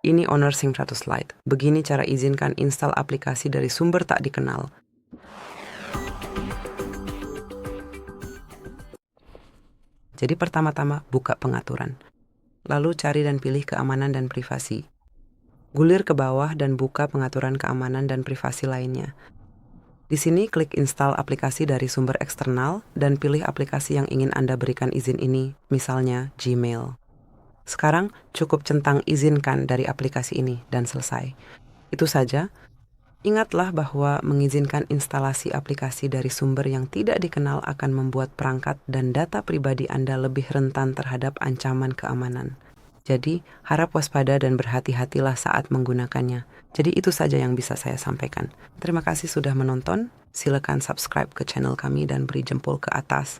Ini owner SIM100 Lite. Begini cara izinkan install aplikasi dari sumber tak dikenal. Jadi pertama-tama buka pengaturan. Lalu cari dan pilih keamanan dan privasi. Gulir ke bawah dan buka pengaturan keamanan dan privasi lainnya. Di sini klik install aplikasi dari sumber eksternal dan pilih aplikasi yang ingin Anda berikan izin ini, misalnya Gmail. Sekarang cukup centang izinkan dari aplikasi ini dan selesai. Itu saja. Ingatlah bahwa mengizinkan instalasi aplikasi dari sumber yang tidak dikenal akan membuat perangkat dan data pribadi Anda lebih rentan terhadap ancaman keamanan. Jadi, harap waspada dan berhati-hatilah saat menggunakannya. Jadi itu saja yang bisa saya sampaikan. Terima kasih sudah menonton. Silakan subscribe ke channel kami dan beri jempol ke atas.